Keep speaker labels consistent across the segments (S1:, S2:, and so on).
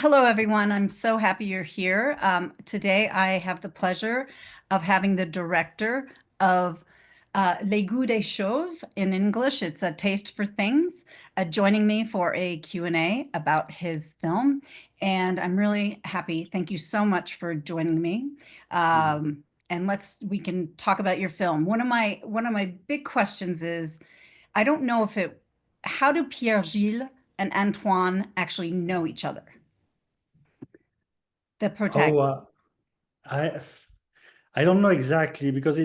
S1: Hello, everyone. I'm so happy you're here. Today, I have the pleasure of having the director of Les Goûts des Choses in English. It's a taste for things, joining me for a Q&A about his film. And I'm really happy. Thank you so much for joining me.
S2: Mhm.
S1: And we can talk about your film. One of my big questions is, I don't know if it, how do Pierre Gilles and Antoine actually know each other? The
S2: Oh,
S1: protagonist.
S2: I I don't know exactly because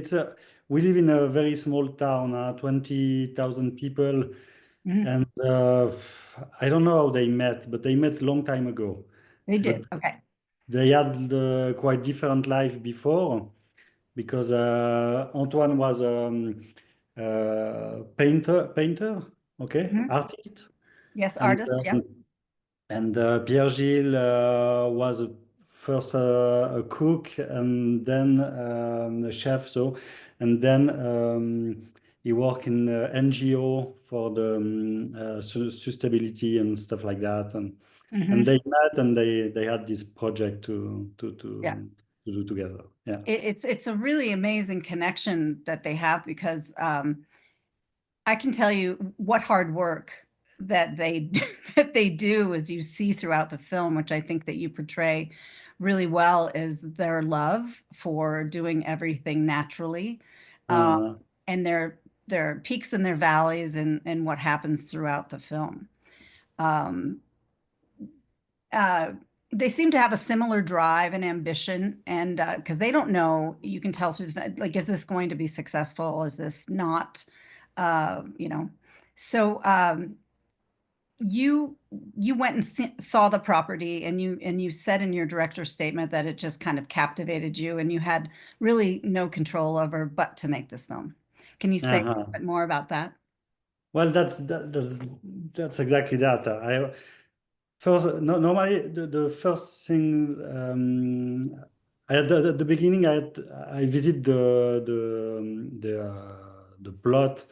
S2: we live in a very small town, 20,000 people,
S1: Mhm.
S2: and I don't know how they met, but they met a long time ago.
S1: They
S2: But
S1: did. Okay.
S2: they had quite different life before because Antoine was painter, okay,
S1: Mhm.
S2: artist,
S1: Yes,
S2: and
S1: artist. Yep.
S2: Pierre Gilles was first a cook and then a chef. So, and then he worked in NGO for the sustainability and stuff like that. And
S1: Hmm.
S2: they met and they had this project
S1: Yeah.
S2: to do together. Yeah.
S1: It's a really amazing connection that they have because I can tell you what hard work that they that they do, as you see throughout the film, which I think that you portray really well, is their love for doing everything naturally, um,
S2: Uh,
S1: and their peaks and their valleys and what happens throughout the film. Um, uh, they seem to have a similar drive and ambition, and because they don't know, you can tell through like, is this going to be successful? Is this not? You know, so you you went and saw the property, and you said in your director's statement that it just kind of captivated you, and you had really no control over but to make this film. Can you say a little
S2: uh-huh.
S1: bit more about that?
S2: Well, that's exactly that. First, no, normally the first thing I had at the beginning, I visit the plot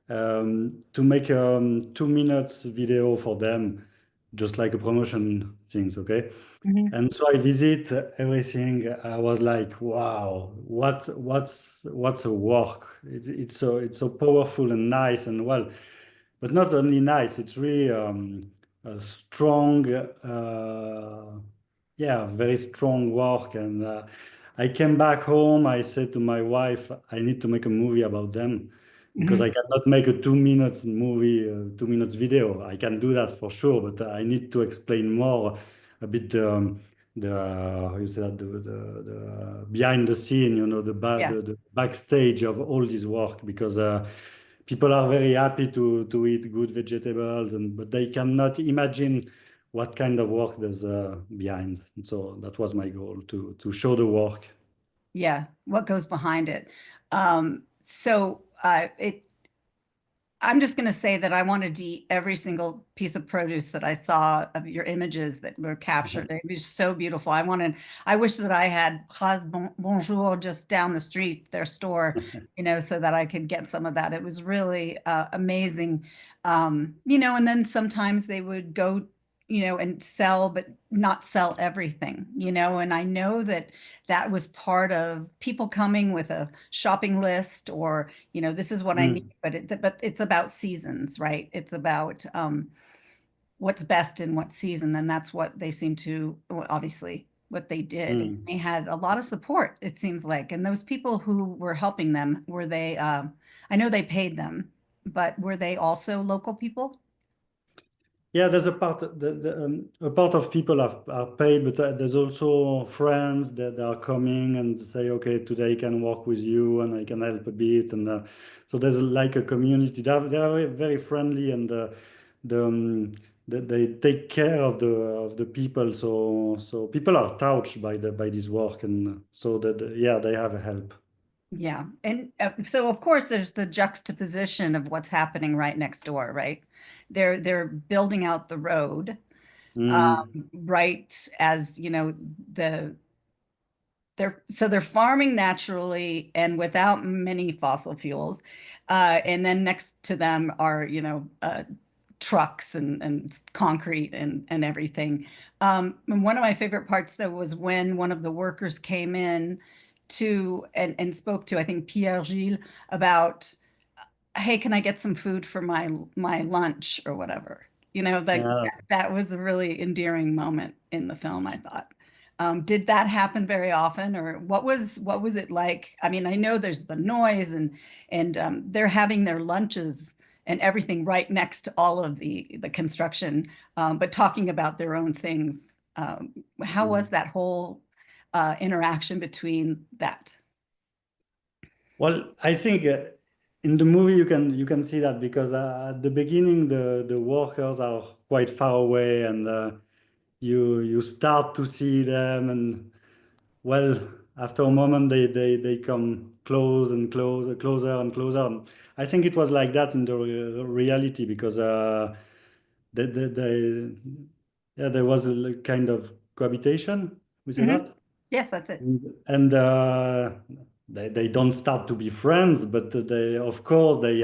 S2: to make 2 minutes video for them, just like a promotion things, okay?
S1: Mhm.
S2: And so I visit everything. I was like, wow, what's a work? It's so powerful and nice and well, but not only nice. It's really a strong, yeah, very strong work. And I came back home. I said to my wife, I need to make a movie about them because
S1: Mhm.
S2: I cannot make a 2 minutes movie, 2 minutes video. I can do that for sure, but I need to explain more a bit how you say that, the behind the scene,
S1: Yeah.
S2: the backstage of all this work because people are very happy to eat good vegetables, but they cannot imagine what kind of work there's behind. And so that was my goal to show the work.
S1: Yeah, what goes behind it. I'm just going to say that I wanted to eat every single piece of produce that I saw of your images that were captured. It was so beautiful. I wish that I had Phrase Bonjour just down the street, their store, so that I could get some of that. It was really amazing. And then sometimes they would go, and sell, but not sell everything, and I know that that was part of people coming with a shopping list, or this is what I need,
S2: Mm,
S1: but it's about seasons, right? It's about what's best in what season, and that's what they seem to, well, obviously what they did.
S2: mm.
S1: They had a lot of support, it seems like, and those people who were helping them, were they? I know they paid them, but were they also local people?
S2: Yeah, there's a part of people are paid, but there's also friends that are coming and say, okay, today I can work with you and I can help a bit. And so there's like a community. They are very, very friendly, and the, they take care of the people. So people are touched by this work, and so that yeah, they have a help.
S1: Yeah. And so of course there's the juxtaposition of what's happening right next door, right? They're building out the road,
S2: Mm,
S1: right, as the they're farming naturally and without many fossil fuels. And then next to them are, trucks and concrete and everything. And one of my favorite parts though was when one of the workers came in to and spoke to, I think, Pierre Gilles about, hey, can I get some food for my lunch or whatever? You know, like
S2: Yeah.
S1: that was a really endearing moment in the film, I thought. Did that happen very often, or what was it like? I mean, I know there's the noise and they're having their lunches and everything right next to all of the construction, but talking about their own things. How was that whole interaction between that?
S2: Well, I think in the movie you can see that because at the beginning the workers are quite far away and you start to see them and well after a moment they come close and closer and closer. I think it was like that in the reality because they yeah there was a kind of cohabitation. We say
S1: Mhm.
S2: that.
S1: Yes, that's it.
S2: And they don't start to be friends, but they, of course, they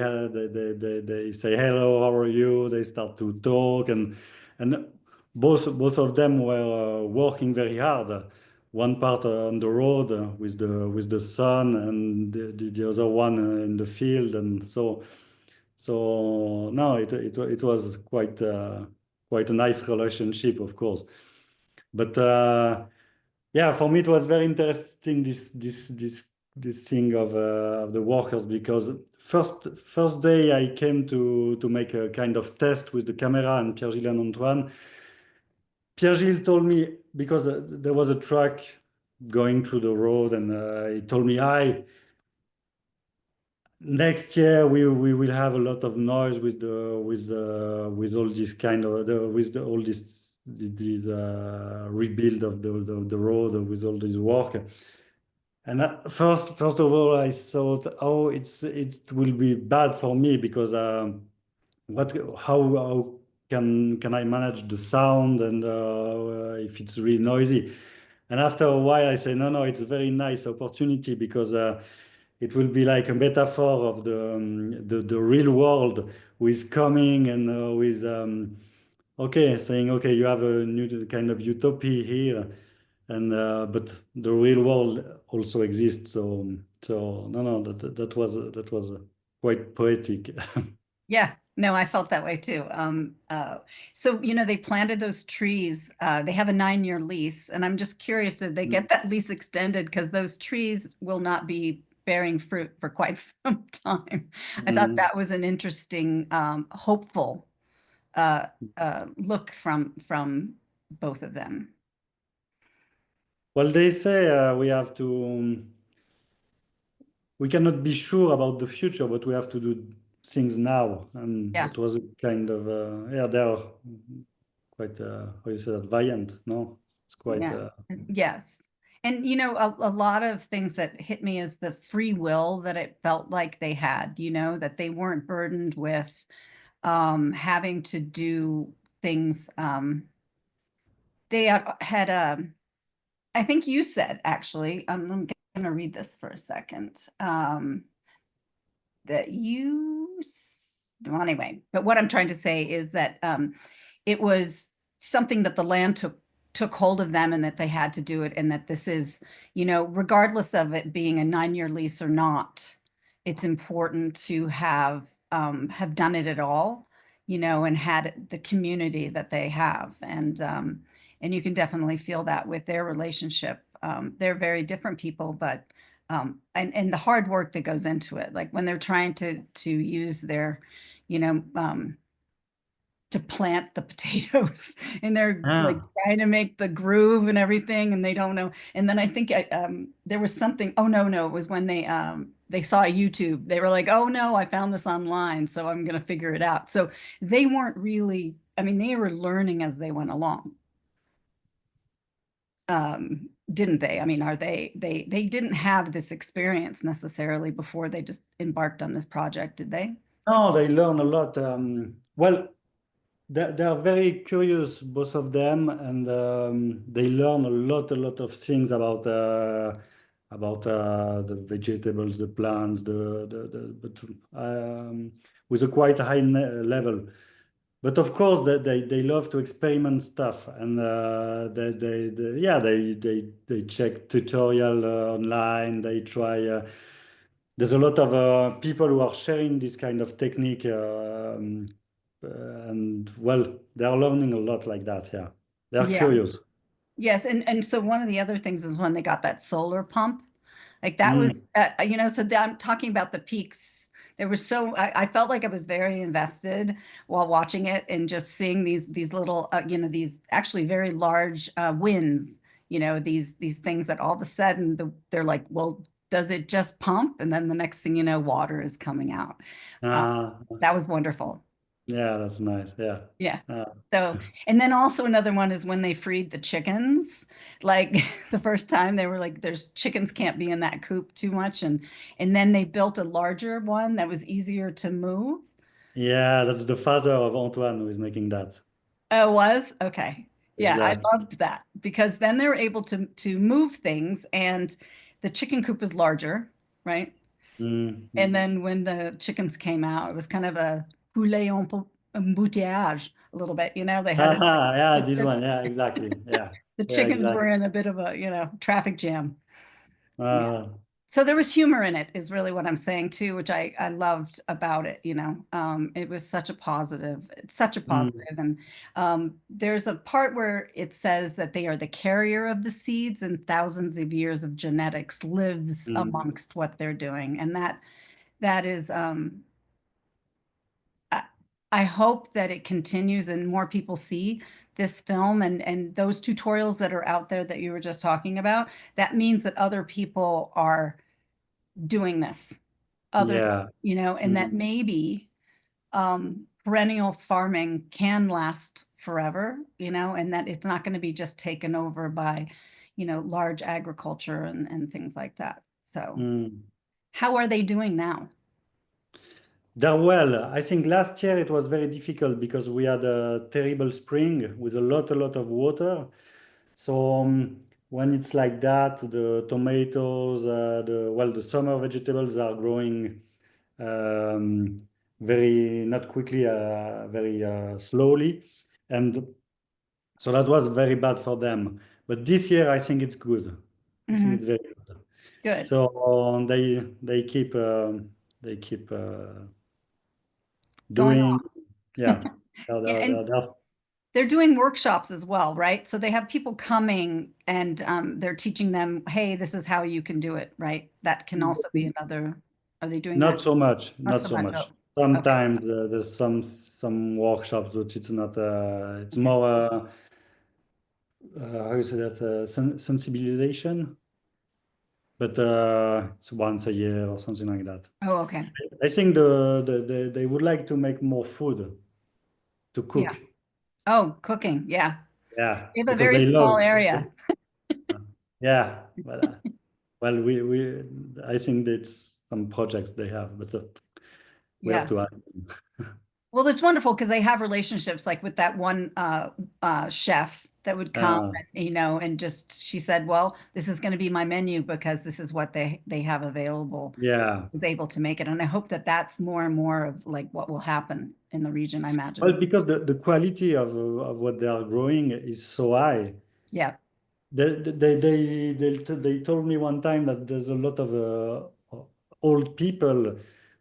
S2: say hello, how are you? They start to talk, and both of them were working very hard. One part on the road with the sun, and the other one in the field, and so no, it was quite a nice relationship, of course, but. Yeah, for me it was very interesting this thing of the workers because first day I came to make a kind of test with the camera and Pierre Gilles and Antoine. Pierre Gilles told me because there was a truck going through the road and he told me, "I next year we will have a lot of noise with all this kind of all this rebuild of the road with all this work." And first of all, I thought, oh, it will be bad for me because what how can I manage the sound and if it's really noisy? And after a while, I say, no, it's a very nice opportunity because it will be like a metaphor of the real world who is coming and with okay, saying, okay, you have a new kind of utopia here and but the real world also exists. So no, that was quite poetic.
S1: Yeah, no, I felt that way too. So, they planted those trees. They have a 9-year lease, and I'm just curious, did they get that lease extended? Because those trees will not be bearing fruit for quite some time. I thought
S2: Mm.
S1: that was an interesting, hopeful look from both of them.
S2: Well, they say we cannot be sure about the future, but we have to do things now, and
S1: Yeah.
S2: that was a kind of yeah, they are quite how you say that violent, no? It's quite
S1: Yeah. Yes. And a lot of things that hit me is the free will that it felt like they had, that they weren't burdened with having to do things. They had I think you said actually, I'm going to read this for a second. That well, anyway, but what I'm trying to say is that it was something that the land took hold of them and that they had to do it, and that this is, regardless of it being a 9-year lease or not, it's important to have done it at all, and had the community that they have. And you can definitely feel that with their relationship. They're very different people, but and the hard work that goes into it, like when they're trying to use their, you know, to plant the potatoes and they're like
S2: yeah.
S1: trying to make the groove and everything and they don't know. And then I think there was something, oh no, it was when they saw YouTube. They were like, oh no, I found this online, so I'm gonna figure it out. So they weren't really, I mean, they were learning as they went along. Didn't they? I mean, are they didn't have this experience necessarily before they just embarked on this project, did they?
S2: No, they learn a lot. Well, they are very curious, both of them, and they learn a lot of things about the vegetables, the plants, but with a quite high level. but of course they love to experiment stuff, and yeah, they check tutorial online. They try. There's a lot of people who are sharing this kind of technique, and well, they are learning a lot like that. Yeah, they are
S1: Yeah.
S2: curious.
S1: Yes, and so one of the other things is when they got that solar pump, like that
S2: Mm,
S1: was, so I'm talking about the peaks. There was I felt like I was very invested while watching it and just seeing these little, these actually very large winds, these things that all of a sudden they're like, well, does it just pump? And then the next thing you know, water is coming out. Uh,
S2: uh,
S1: that was wonderful.
S2: yeah, that's nice. Yeah.
S1: Yeah.
S2: Uh,
S1: So, and then also another one is when they freed the chickens. Like the first time they were like, there's chickens can't be in that coop too much. And then they built a larger one that was easier to move.
S2: yeah, that's the father of Antoine who is making that.
S1: Oh, it was? Okay. Yeah, I
S2: Exactly.
S1: loved that because then they were able to move things and the chicken coop was larger, right?
S2: Mm,
S1: And
S2: mm.
S1: then when the chickens came out, it was kind of a poulet embouteillage a little bit, they had
S2: Haha, yeah, this
S1: a
S2: one. Yeah, exactly. Yeah.
S1: the
S2: Yeah,
S1: chickens were
S2: exactly.
S1: in a bit of a, traffic jam. Yeah.
S2: Uh,
S1: So there was humor in it, is really what I'm saying too, which I loved about it. It was such a positive, it's such a
S2: mm,
S1: positive. And there's a part where it says that they are the carrier of the seeds and thousands of years of genetics lives
S2: mm,
S1: amongst what they're doing. And that is I, I hope that it continues and more people see this film and those tutorials that are out there that you were just talking about. That means that other people are doing this. Other,
S2: yeah.
S1: and that
S2: Mm,
S1: maybe perennial farming can last forever, and that it's not going to be just taken over by, large agriculture and things like that. So,
S2: mm.
S1: how are they doing now?
S2: They're well. I think last year it was very difficult because we had a terrible spring with a lot of water. So when it's like that, the tomatoes, the summer vegetables are growing very not quickly, very slowly, and so that was very bad for them. But this year, I think it's good. I think
S1: Hmm.
S2: it's very good.
S1: Good.
S2: So they keep
S1: Going
S2: doing, yeah.
S1: Yeah, and they're doing workshops as well, right? So they have people coming and they're teaching them, hey, this is how you can do it, right? That can also be another. Are they doing that?
S2: Not so much,
S1: Not
S2: not
S1: so
S2: so
S1: much.
S2: much.
S1: Oh, okay.
S2: Sometimes there's some workshops which it's not. It's
S1: Okay.
S2: more. How you say that? Sensibilization, but it's once a year or something like that.
S1: Oh, okay.
S2: I think they would like to make more food to
S1: Yeah.
S2: cook.
S1: Oh, cooking. Yeah.
S2: Yeah,
S1: They have a
S2: because
S1: very
S2: they
S1: small
S2: love.
S1: area.
S2: Yeah, but well, we I think that's some projects they have, but we have
S1: Yeah.
S2: to add them.
S1: Well, it's wonderful because they have relationships like with that one chef that would come
S2: Uh,
S1: and, and just she said, well, this is going to be my menu because this is what they have available.
S2: yeah.
S1: Was able to make it. And I hope that that's more and more of like what will happen in the region, I
S2: Well,
S1: imagine.
S2: because the quality of what they are growing is so high.
S1: Yeah.
S2: They told me one time that there's a lot of old people.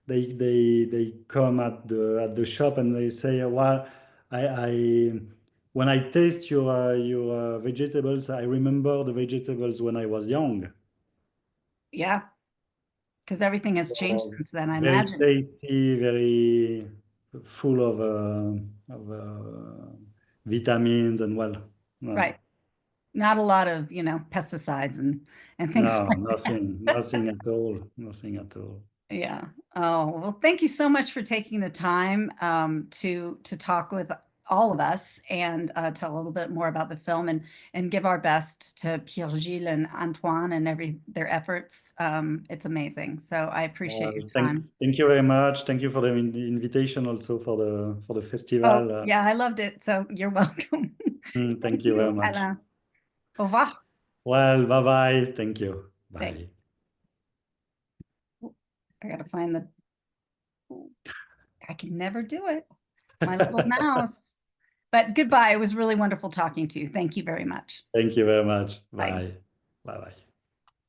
S2: They come at the shop and they say, "Well, I when I taste your vegetables, I remember the vegetables when I was young.
S1: Yeah. Because everything has changed
S2: So
S1: since then, I
S2: very
S1: imagine.
S2: tasty, very full of vitamins and well, no,
S1: Right. Not a lot of, pesticides and things
S2: no,
S1: like that.
S2: nothing at all, nothing at all.
S1: Yeah. Oh, well, thank you so much for taking the time to talk with all of us and tell a little bit more about the film and give our best to Pierre Gilles and Antoine and their efforts. It's amazing. So I appreciate your
S2: Well,
S1: time.
S2: thank you very much. Thank you for the invitation also for the
S1: Oh,
S2: festival.
S1: yeah, I loved it. So you're welcome. Thank
S2: Thank you
S1: you,
S2: very much.
S1: Alain. Au revoir.
S2: Well, bye bye. Thank you.
S1: Thanks.
S2: Bye.
S1: I gotta find the. I can never do it. my little mouse. But goodbye. It was really wonderful talking to you. Thank you very much.
S2: Thank you very much.
S1: Bye.
S2: Bye. Bye bye.